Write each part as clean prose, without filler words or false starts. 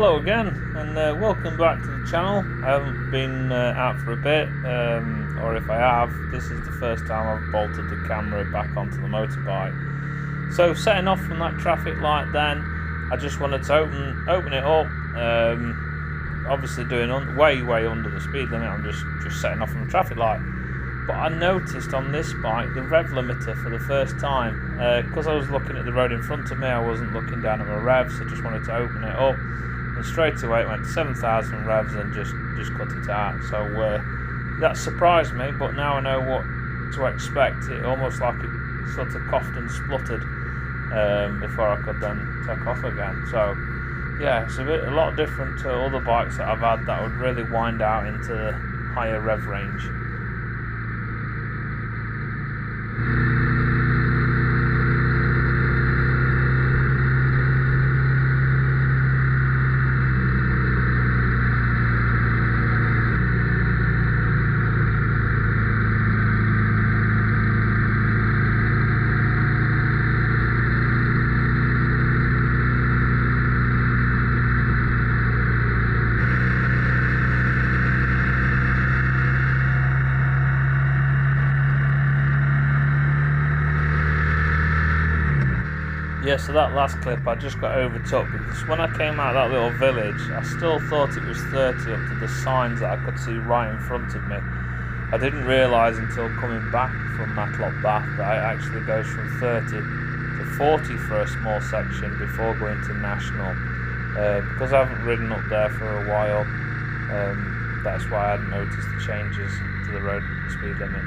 Hello again, and welcome back to the channel. I haven't been out for a bit, or if I have, this is the first time I've bolted the camera back onto the motorbike. So setting off from that traffic light then, I just wanted to open it up, obviously doing way under the speed limit. I'm just setting off from the traffic light. But I noticed on this bike the rev limiter for the first time, because I was looking at the road in front of me. I wasn't looking down at my revs. I just wanted to open it up, and straight away it went to 7,000 revs and just cut it out. So that surprised me, but now I know what to expect. It almost like it sort of coughed and spluttered before I could then take off again. So yeah, it's a lot different to other bikes that I've had that would really wind out into the higher rev range. Yeah, so that last clip I just got overtook because when I came out of that little village, I still thought it was 30 up to the signs that I could see right in front of me. I didn't realise until coming back from Matlock Bath that it actually goes from 30 to 40 for a small section before going to National. Because I haven't ridden up there for a while, that's why I hadn't noticed the changes to the road speed limit.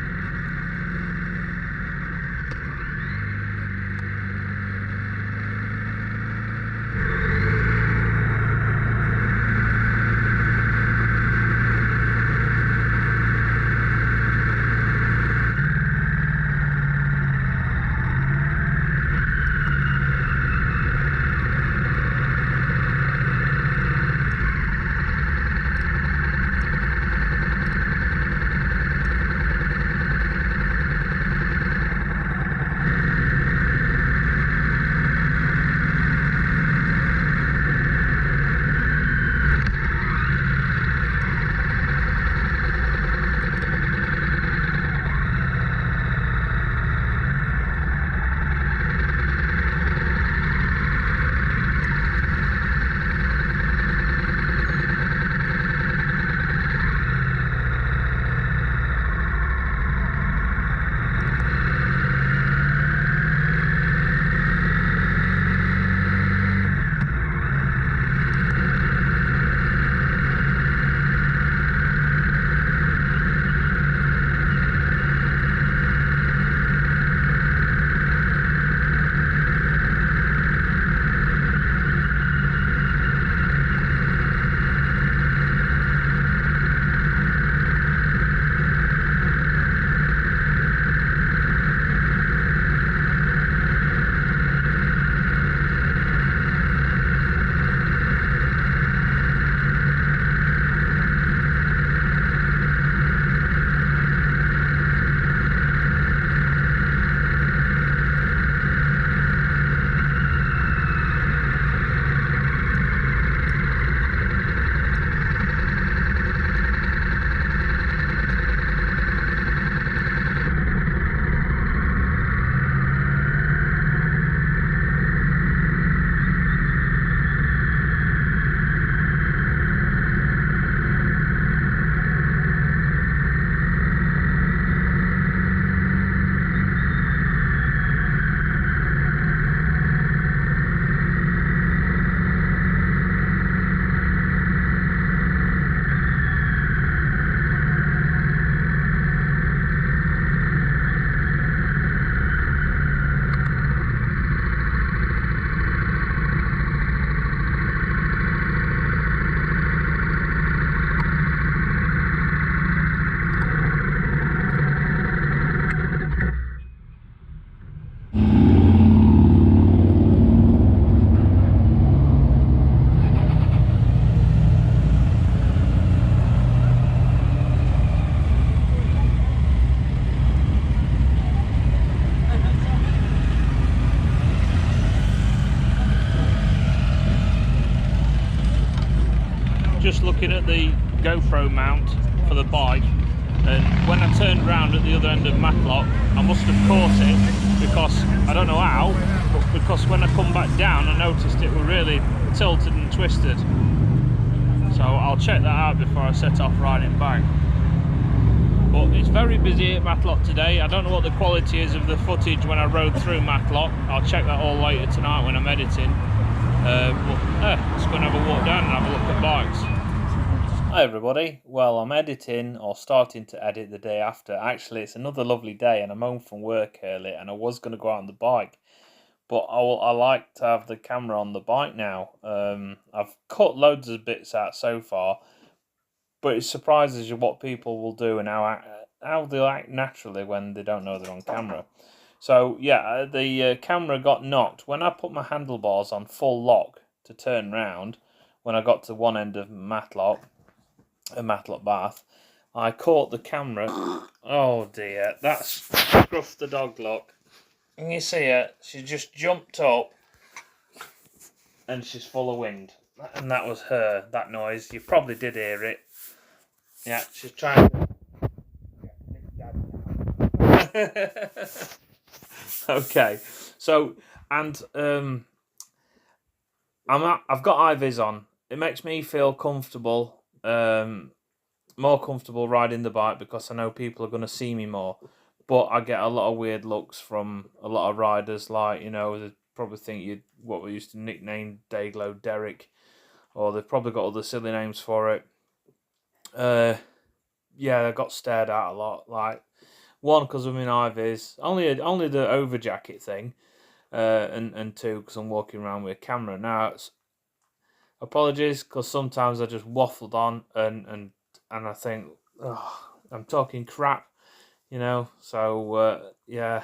just looking at the GoPro mount for the bike, and when I turned around at the other end of Matlock, I must have caught it, because I don't know how, but because when I come back down I noticed it were really tilted and twisted. So I'll check that out before I set off riding back. But it's very busy at Matlock today. I don't know what the quality is of the footage when I rode through Matlock. I'll check that all later tonight when I'm editing. Let's go and have a walk down and have a look at bikes. Hi everybody. Well, I'm editing, or starting to edit, the day after. Actually, it's another lovely day and I'm home from work early, and I was going to go out on the bike. But I like to have the camera on the bike now. I've cut loads of bits out so far, but it surprises you what people will do and how they'll act naturally when they don't know they're on camera. So yeah, the camera got knocked. When I put my handlebars on full lock to turn round, when I got to one end of Matlock Bath, I caught the camera. Oh dear, that's Scruff the dog, look. Can you see her? She just jumped up and she's full of wind. And that was her, that noise. You probably did hear it. Yeah, she's trying to... Okay, so, and I've got eye-vis on. It makes me feel comfortable, more comfortable riding the bike, because I know people are going to see me more. But I get a lot of weird looks from a lot of riders, like, you know, they probably think what we used to nickname Dayglow Derek, or they've probably got other silly names for it. Yeah, I got stared at a lot. Like, one, because I'm in eye-vis, only the over jacket thing, and two, because I'm walking around with a camera. Now, it's apologies, because sometimes I just waffled on and I think, oh, I'm talking crap, you know. So yeah,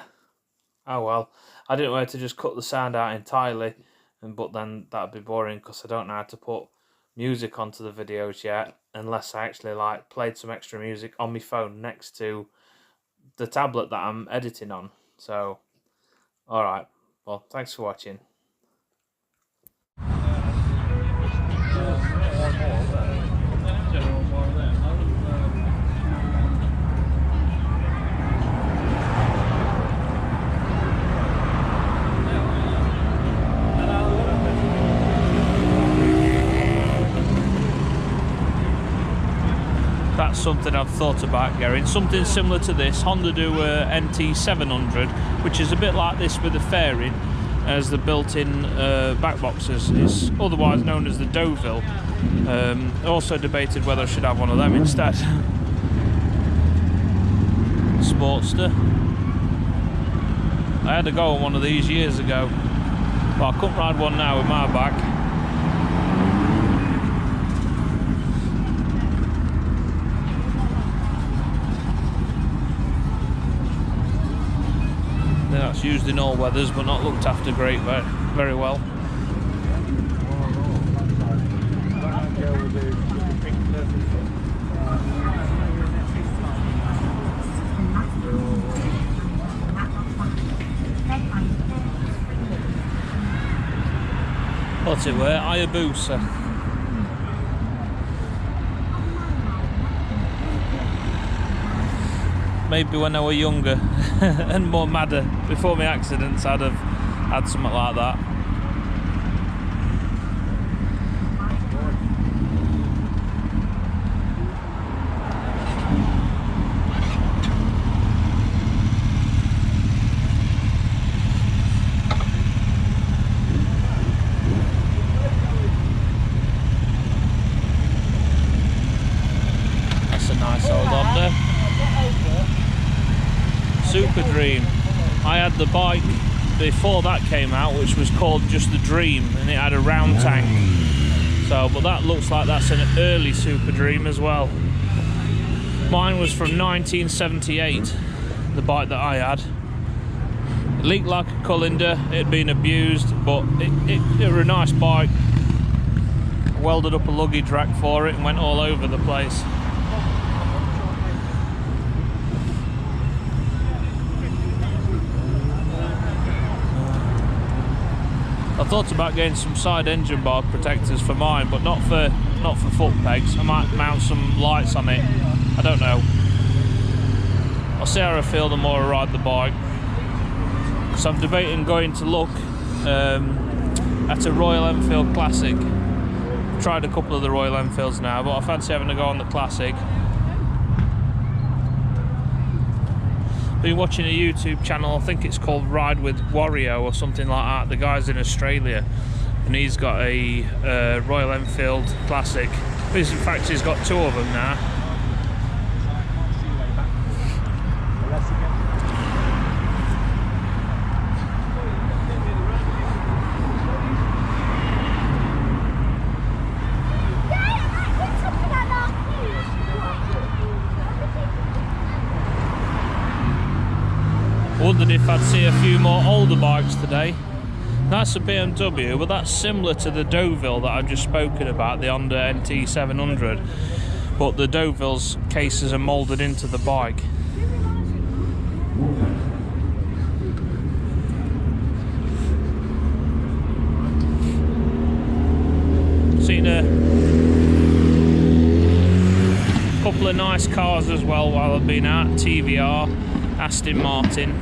oh well. I didn't want to just cut the sound out entirely, but then that'd be boring, because I don't know how to put music onto the videos yet, unless I actually like played some extra music on my phone next to the tablet that I'm editing on. So, alright, well, thanks for watching. That's something I've thought about getting. Something similar to this. Honda do NT700, which is a bit like this with a fairing, as the built-in back boxes. It's otherwise known as the Deauville. Also debated whether I should have one of them instead. Sportster. I had to go on one of these years ago, but I couldn't ride one now with my back. That's used in all weathers, but not looked after very well. What's it were? Hayabusa. Maybe when I were younger and more madder, before my accidents, I'd have had something like that. That's a nice old Honda. Super Dream. I had the bike before that came out, which was called just the Dream, and it had a round tank. So, but that looks like that's an early Super Dream as well. Mine was from 1978, the bike that I had. It leaked like a colander, it had been abused, but it was a nice bike. I welded up a luggage rack for it and went all over the place. I thought about getting some side engine bar protectors for mine, but not for not for foot pegs. I might mount some lights on it. I don't know. I'll see how I feel the more I ride the bike. So I'm debating going to look at a Royal Enfield Classic. I've tried a couple of the Royal Enfields now, but I fancy having a go on the Classic. Been watching a YouTube channel, I think it's called Ride with Wario or something like that. The guy's in Australia and he's got a Royal Enfield Classic. In fact, he's got two of them now. Wondered if I'd see a few more older bikes today. That's a BMW, but that's similar to the Deauville that I've just spoken about, the Honda NT 700. But the Deauville's cases are moulded into the bike. Seen a couple of nice cars as well while I've been out. TVR, Aston Martin.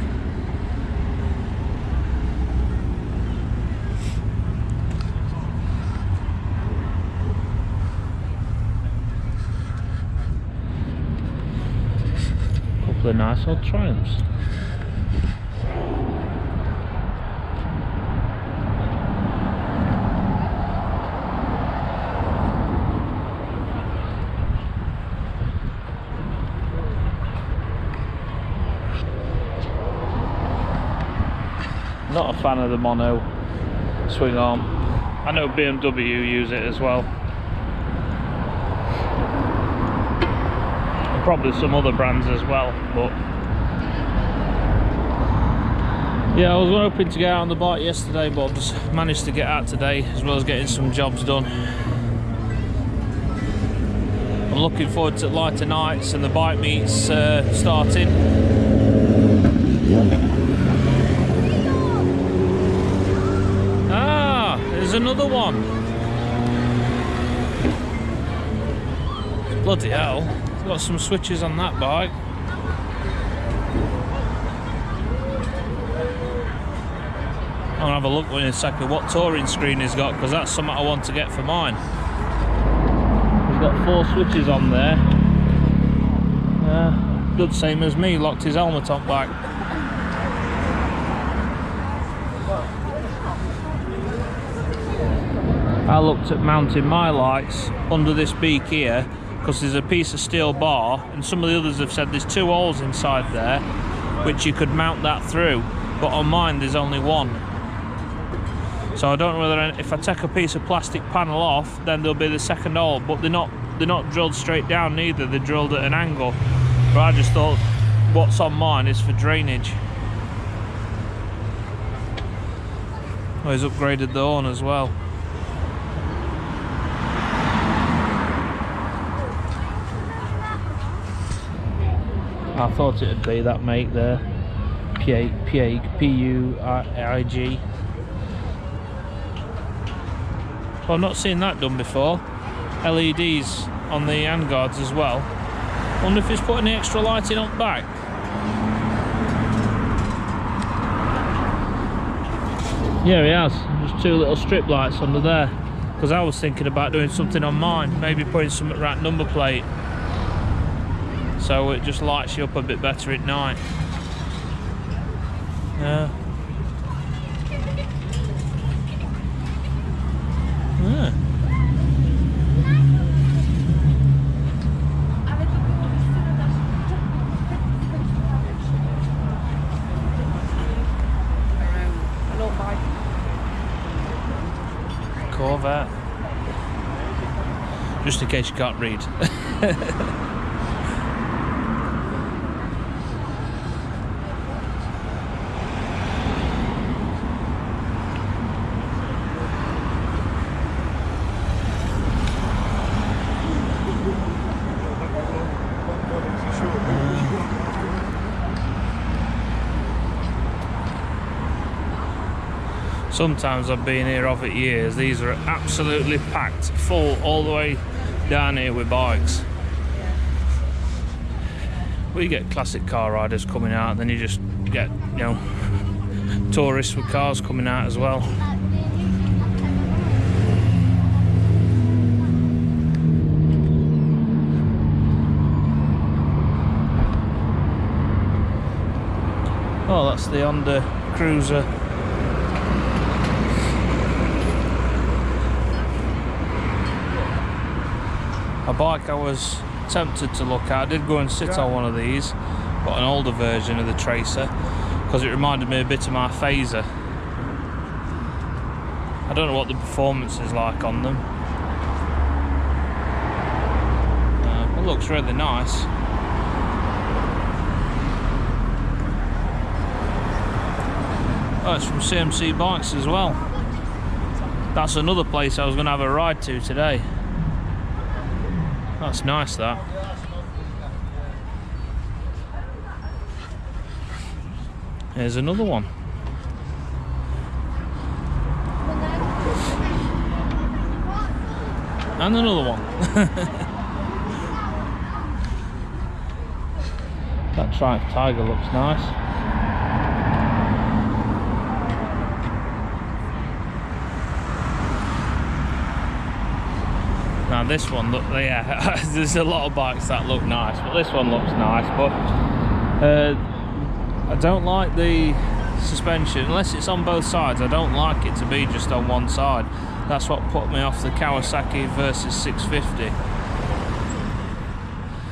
Couple of nice old Triumphs. Not a fan of the mono swing arm. I know BMW use it as well. And probably some other brands as well, but yeah, I was hoping to get out on the bike yesterday, but I've just managed to get out today as well as getting some jobs done. I'm looking forward to lighter nights and the bike meets starting. There's another one. Bloody hell. It's got some switches on that bike. I'm gonna have a look in a second what touring screen he's got, because that's something I want to get for mine. He's got 4 switches on there. Good, same as me, locked his helmet on back. I looked at mounting my lights under this beak here because there's a piece of steel bar, and some of the others have said there's 2 holes inside there which you could mount that through, but on mine there's only one. So I don't know whether, if I take a piece of plastic panel off, then there'll be the second hole, but they're not drilled straight down neither, they're drilled at an angle. But I just thought what's on mine is for drainage. Oh, he's upgraded the horn as well. I thought it'd be that make there. Puig, P-U-I-G. Well, I've not seen that done before. LEDs on the handguards as well. Wonder if he's put any extra lighting on back. Yeah, he has. Just 2 little strip lights under there. Because I was thinking about doing something on mine. Maybe putting some right number plate, so it just lights you up a bit better at night. Yeah. Yeah. Corvette. Just in case you can't read. Sometimes I've been here of it years. These are absolutely packed, full all the way down here with bikes. Well, you get classic car riders coming out, and then you just get, you know, tourists with cars coming out as well. Oh, that's the Honda Cruiser. A bike I was tempted to look at. I did go and sit on one of these, but an older version of the Tracer, because it reminded me a bit of my Phaser. I don't know what the performance is like on them. It looks really nice. Oh, it's from CMC Bikes as well. That's another place I was going to have a ride to today. That's nice, that. Here's another one. And another one. That Triumph Tiger looks nice. Now this one, look, yeah, there's a lot of bikes that look nice, but this one looks nice. But I don't like the suspension, unless it's on both sides. I don't like it to be just on one side. That's what put me off the Kawasaki Versys 650,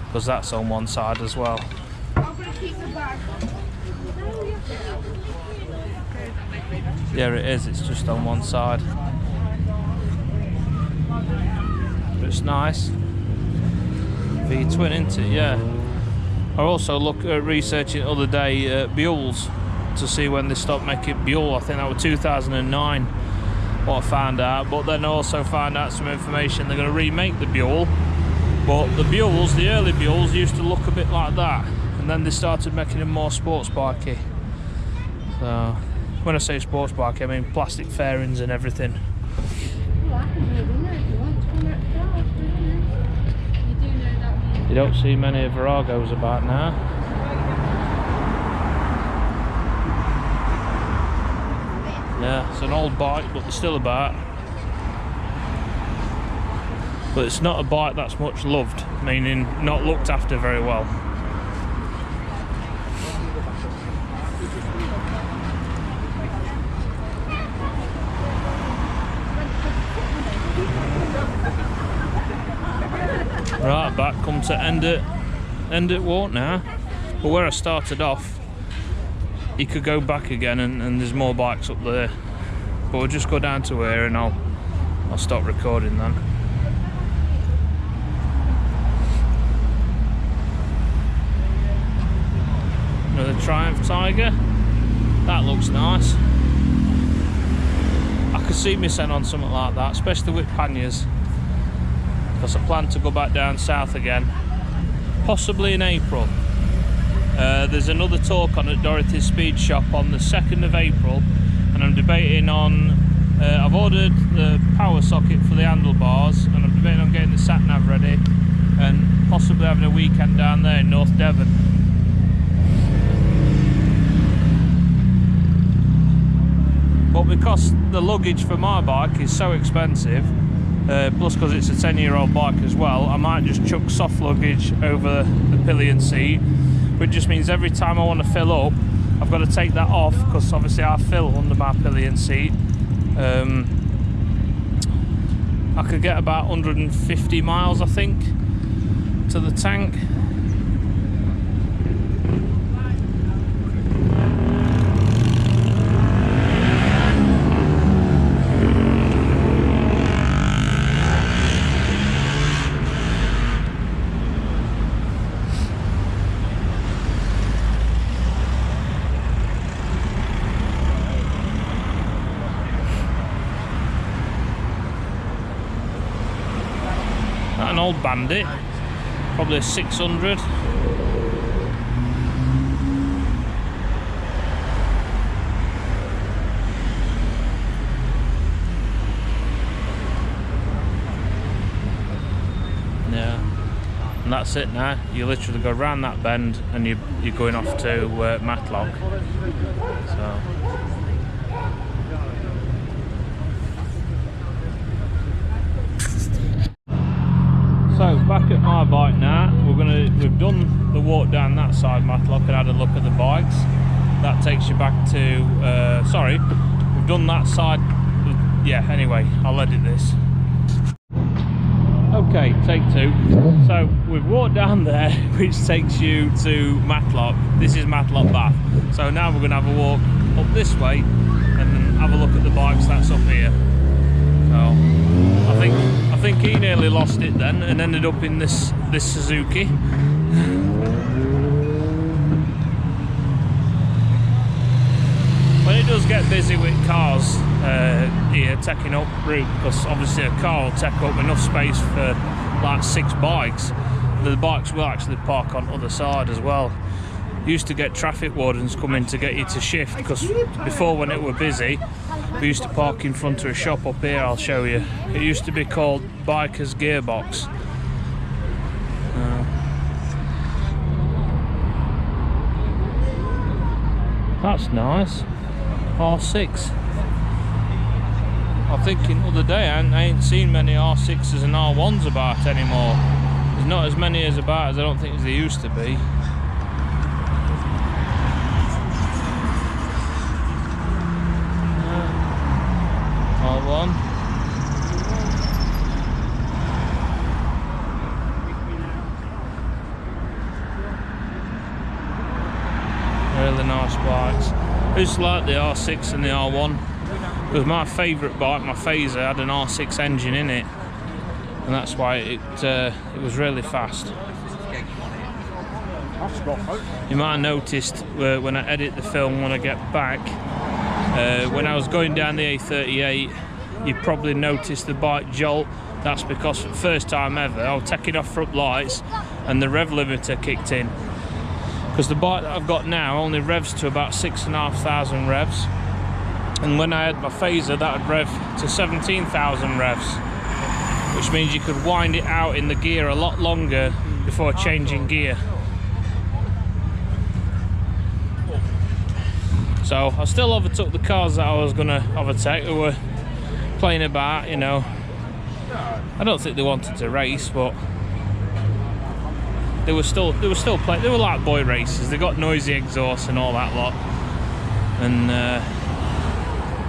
because that's on one side as well. Yeah, it is, it's just on one side. It's nice. V-twin, isn't it? Yeah. I also looked at researching the other day Buells to see when they stopped making Buell. I think that was 2009 what I found out, but then I also found out some information they're going to remake the Buell, but the Buells, the early Buells, used to look a bit like that, and then they started making them more sports bikey. So when I say sports bike, I mean plastic fairings and everything. You don't see many Viragos about now. Yeah, it's an old bike, but they're still about. But it's not a bike that's much loved, meaning not looked after very well. Right, back come to end it walk now. But where I started off, you could go back again, and there's more bikes up there. But we'll just go down to here, and I'll stop recording then. Another Triumph Tiger. That looks nice. I could see me sent on something like that, especially with panniers, because I plan to go back down south again, possibly in April. There's another talk on at Dorothy's Speed Shop on the 2nd of April, and I'm debating on, I've ordered the power socket for the handlebars, and I'm debating on getting the sat-nav ready, and possibly having a weekend down there in North Devon. But because the luggage for my bike is so expensive, plus because it's a 10-year-old bike as well, I might just chuck soft luggage over the pillion seat, which just means every time I want to fill up, I've got to take that off, because obviously I fill under my pillion seat. I could get about 150 miles, I think, to the tank. An old Bandit, probably a 600. and that's it now. You literally go around that bend and you're going off to Matlock. So back at my bike now. We've done the walk down that side Matlock and had a look at the bikes. That takes you back to sorry, we've done that side. Yeah, anyway, I'll edit this. Okay, take two. So we've walked down there, which takes you to Matlock. This is Matlock Bath. So now we're going to have a walk up this way and then have a look at the bikes that's up here. So I think he nearly lost it then and ended up in this Suzuki. When it does get busy with cars here taking up route, because obviously a car will take up enough space for like 6 bikes, the bikes will actually park on the other side as well. Used to get traffic wardens coming to get you to shift, because before, when it were busy, we used to park in front of a shop up here. I'll show you. It used to be called Biker's Gearbox. That's nice. R6. I'm thinking the other day I ain't seen many R6s and R1s about anymore. There's not as many as about as I don't think as there used to be. R1. Really nice bikes. I used to like the R6 and the R1 because my favourite bike, my Phaser, had an R6 engine in it, and that's why it was really fast. You might have noticed when I edit the film when I get back, when I was going down the A38, you probably noticed the bike jolt. That's because for the first time ever I was taking off front lights and the rev limiter kicked in. Because the bike that I've got now only revs to about 6,500 revs, and when I had my Phaser that would rev to 17,000 revs, which means you could wind it out in the gear a lot longer before changing gear. So I still overtook the cars that I was going to overtake, who were playing about, you know. I don't think they wanted to race, but they were still playing. They were like boy races. They got noisy exhaust and all that lot. And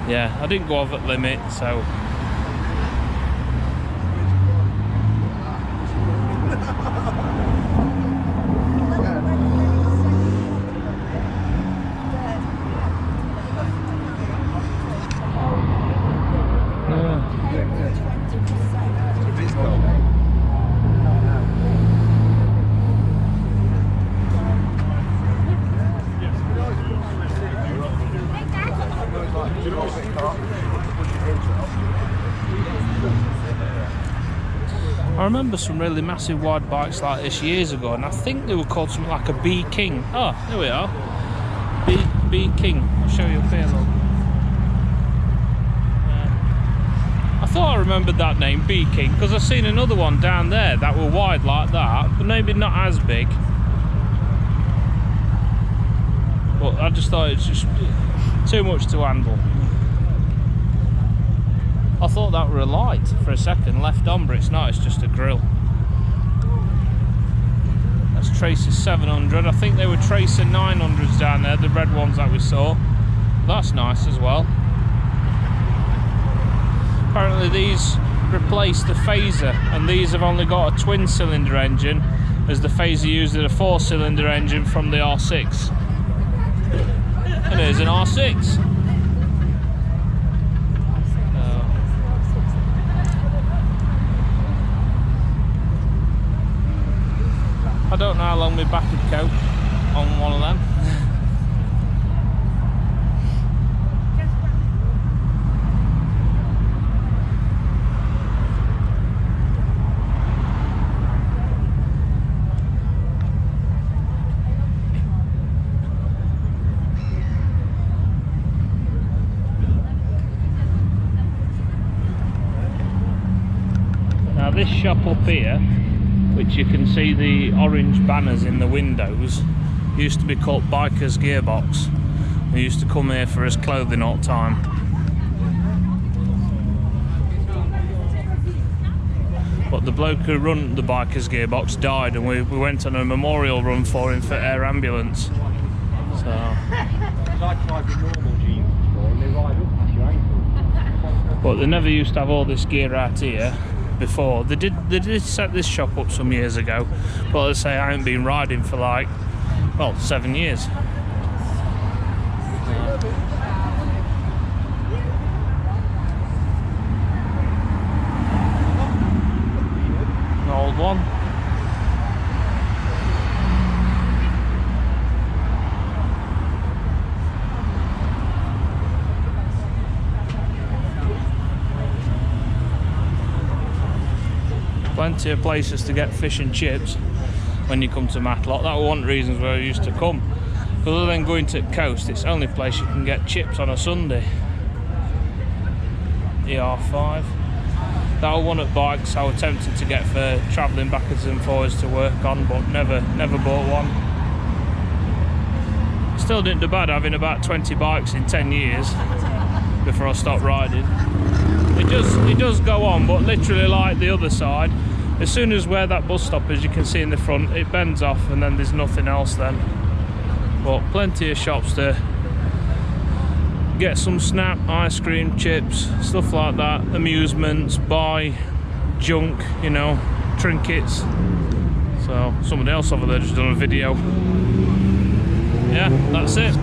yeah, I didn't go over at limit, so. I remember some really massive wide bikes like this years ago, and I think they were called something like a B King. Oh, there we are. B King. I'll show you up here, look. I thought I remembered that name, B King, because I've seen another one down there that were wide like that, but maybe not as big. But I just thought it's just too much to handle. I thought that were a light for a second, left on, but it's not, it's just a grill. That's Tracer 700. I think they were Tracer 900s down there, the red ones that we saw. That's nice as well. Apparently these replaced the Phaser, and these have only got a twin cylinder engine, as the Phaser used a 4-cylinder engine from the R6. And here's an R6. I don't know how long my back would cope on one of them. Now this shop up here which you can see the orange banners in the windows, used to be called Biker's Gearbox. They used to come here for his clothing all the time. But the bloke who run the Biker's Gearbox died, and we went on a memorial run for him for air ambulance. So. I tried the normal jeans before and they ride up past your ankle. But they never used to have all this gear out here before. They did set this shop up some years ago, but as I say, I haven't been riding for like, well, 7 years. An old one. Plenty of places to get fish and chips when you come to Matlock. That was one of the reasons where I used to come. Other than going to the coast, it's the only place you can get chips on a Sunday. ER5. That was one at bikes I was tempted to get for travelling backwards and forwards to work on, but never bought one. Still didn't do bad having about 20 bikes in 10 years before I stopped riding. It does go on, but literally like the other side, as soon as where that bus stop is, you can see in the front, it bends off and then there's nothing else then. But plenty of shops to get some snap, ice cream, chips, stuff like that, amusements, buy junk, you know, trinkets. So somebody else over there just done a video. Yeah, that's it.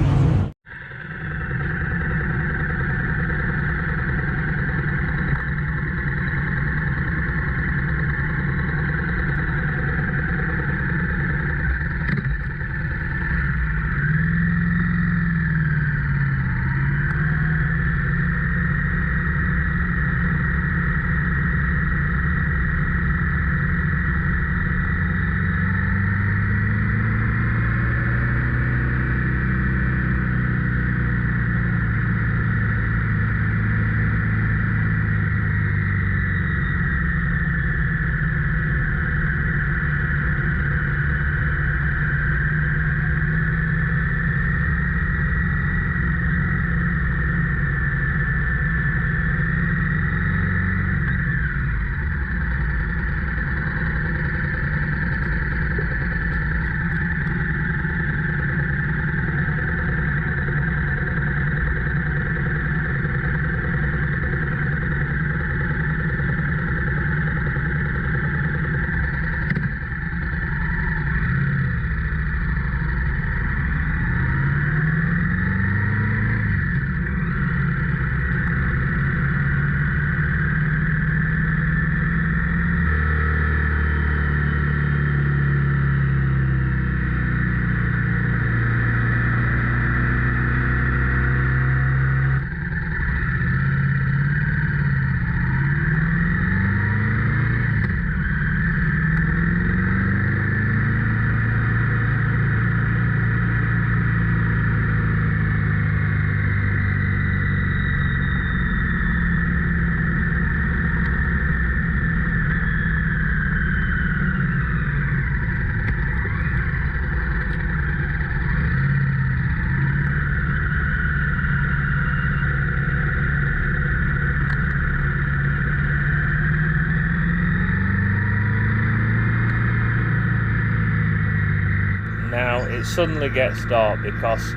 Now it suddenly gets dark because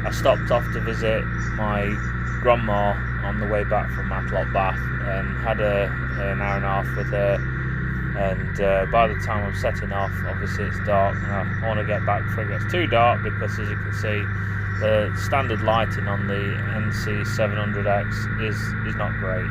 I stopped off to visit my grandma on the way back from Matlock Bath and had an hour and a half with her, and by the time I'm setting off, obviously it's dark and I want to get back before it gets too dark, because as you can see, the standard lighting on the NC700X is not great.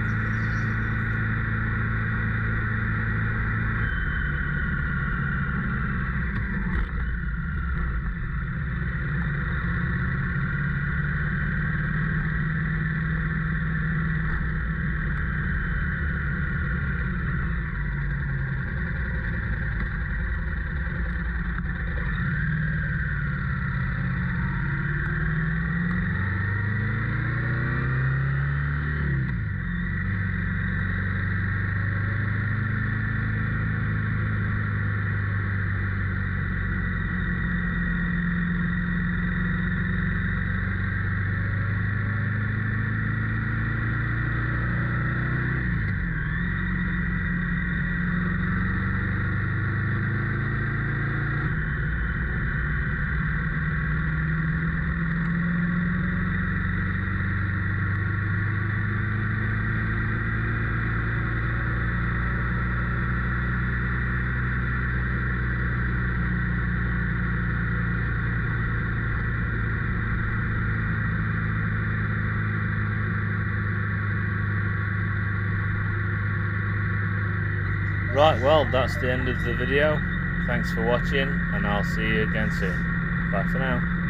Right, well, that's the end of the video. Thanks for watching, and I'll see you again soon. Bye for now.